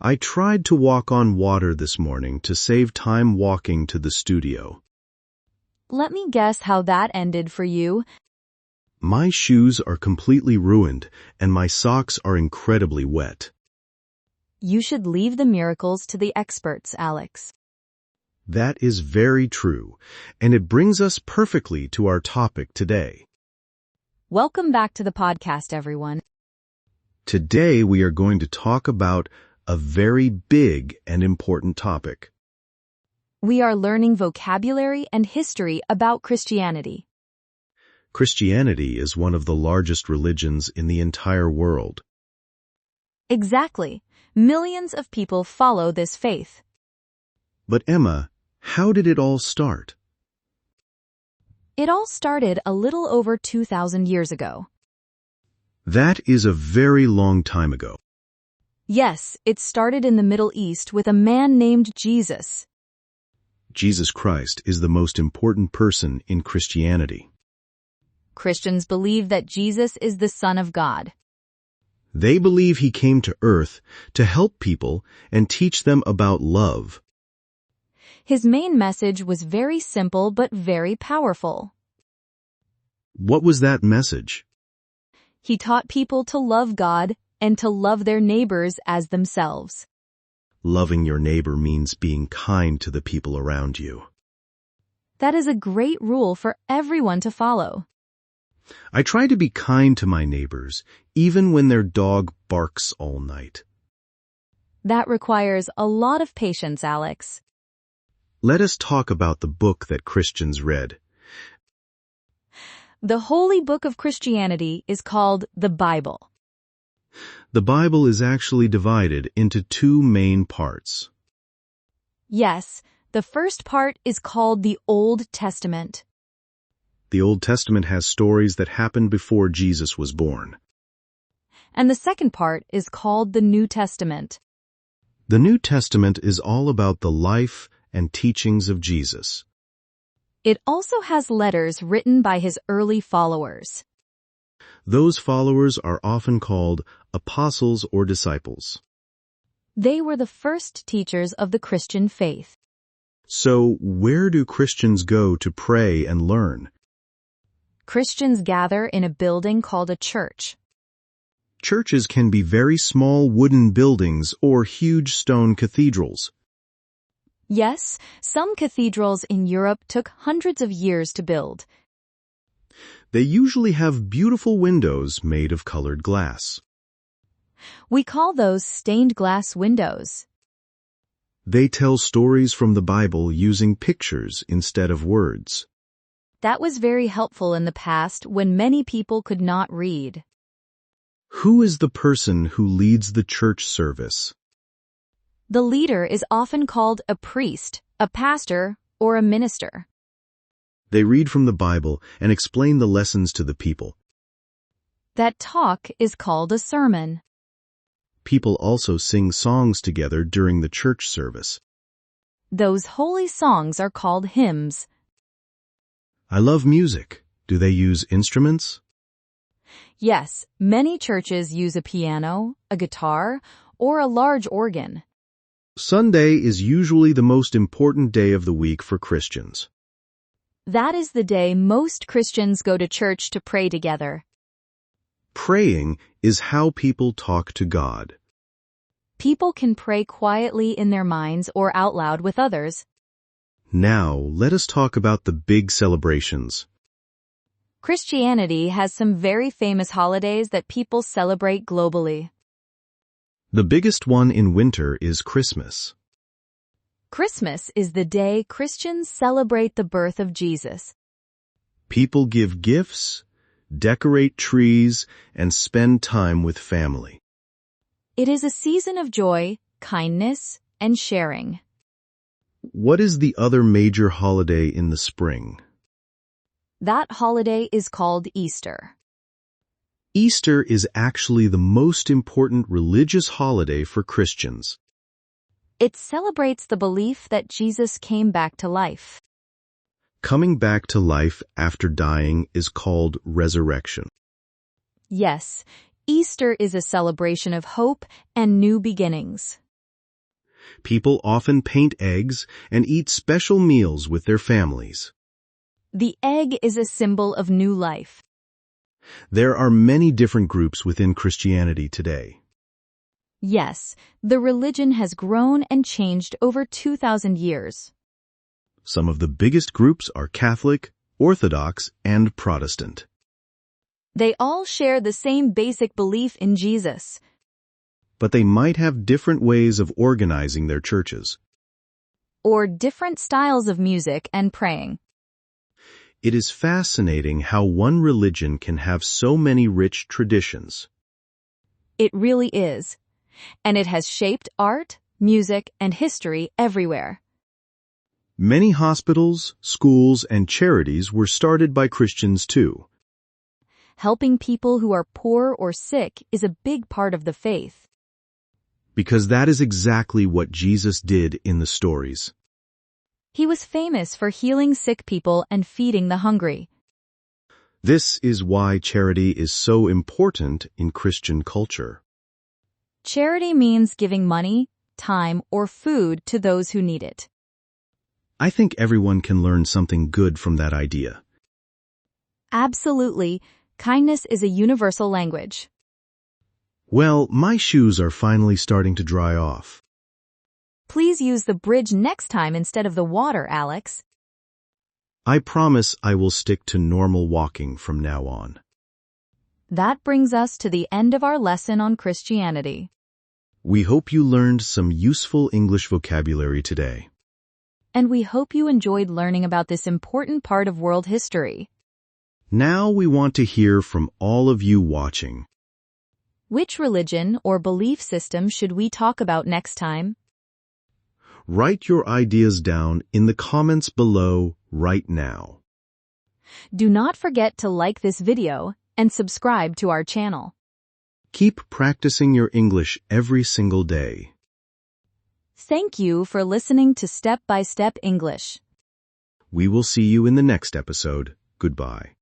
I tried to walk on water this morning to save time walking to the studio. Let me guess how that ended for you. My shoes are completely ruined, and my socks are incredibly wet. You should leave the miracles to the experts, Alex. That is very true, and it brings us perfectly to our topic today. Welcome back to the podcast, everyone. Today we are going to talk about a very big and important topic. We are learning vocabulary and history about Christianity. Christianity is one of the largest religions in the entire world. Exactly. Millions of people follow this faith. But Emma, how did it all start? It all started a little over 2,000 years ago. That is a very long time ago. Yes, it started in the Middle East with a man named Jesus. Jesus Christ is the most important person in Christianity. Christians believe that Jesus is the Son of God. They believe he came to earth to help people and teach them about love. His main message was very simple but very powerful. What was that message? He taught people to love God and to love their neighbors as themselves. Loving your neighbor means being kind to the people around you. That is a great rule for everyone to follow. I try to be kind to my neighbors, even when their dog barks all night. That requires a lot of patience, Alex. Let us talk about the book that Christians read. The holy book of Christianity is called the Bible. The Bible is actually divided into two main parts. Yes, the first part is called the Old Testament. The Old Testament has stories that happened before Jesus was born. And the second part is called the New Testament. The New Testament is all about the life and teachings of Jesus. It also has letters written by his early followers. Those followers are often called apostles or disciples. They were the first teachers of the Christian faith. So, where do Christians go to pray and learn? Christians gather in a building called a church. Churches can be very small wooden buildings or huge stone cathedrals. Yes, some cathedrals in Europe took hundreds of years to build. They usually have beautiful windows made of colored glass. We call those stained glass windows. They tell stories from the Bible using pictures instead of words. That was very helpful in the past when many people could not read. Who is the person who leads the church service? The leader is often called a priest, a pastor, or a minister. They read from the Bible and explain the lessons to the people. That talk is called a sermon. People also sing songs together during the church service. Those holy songs are called hymns. I love music. Do they use instruments? Yes, many churches use a piano, a guitar, or a large organ. Sunday is usually the most important day of the week for Christians. That is the day most Christians go to church to pray together. Praying is how people talk to God. People can pray quietly in their minds or out loud with others. Now, let us talk about the big celebrations. Christianity has some very famous holidays that people celebrate globally. The biggest one in winter is Christmas. Christmas is the day Christians celebrate the birth of Jesus. People give gifts, decorate trees, and spend time with family. It is a season of joy, kindness, and sharing. What is the other major holiday in the spring? That holiday is called Easter. Easter is actually the most important religious holiday for Christians. It celebrates the belief that Jesus came back to life. Coming back to life after dying is called resurrection. Yes, Easter is a celebration of hope and new beginnings. People often paint eggs and eat special meals with their families. The egg is a symbol of new life. There are many different groups within Christianity today. Yes, the religion has grown and changed over 2,000 years. Some of the biggest groups are Catholic, Orthodox, and Protestant. They all share the same basic belief in Jesus. But they might have different ways of organizing their churches. Or different styles of music and praying. It is fascinating how one religion can have so many rich traditions. It really is. And it has shaped art, music, and history everywhere. Many hospitals, schools, and charities were started by Christians too. Helping people who are poor or sick is a big part of the faith. Because that is exactly what Jesus did in the stories. He was famous for healing sick people and feeding the hungry. This is why charity is so important in Christian culture. Charity means giving money, time, or food to those who need it. I think everyone can learn something good from that idea. Absolutely. Kindness is a universal language. Well, my shoes are finally starting to dry off. Please use the bridge next time instead of the water, Alex. I promise I will stick to normal walking from now on. That brings us to the end of our lesson on Christianity. We hope you learned some useful English vocabulary today. And we hope you enjoyed learning about this important part of world history. Now we want to hear from all of you watching. Which religion or belief system should we talk about next time? Write your ideas down in the comments below right now. Do not forget to like this video and subscribe to our channel. Keep practicing your English every single day. Thank you for listening to Step by Step English. We will see you in the next episode. Goodbye.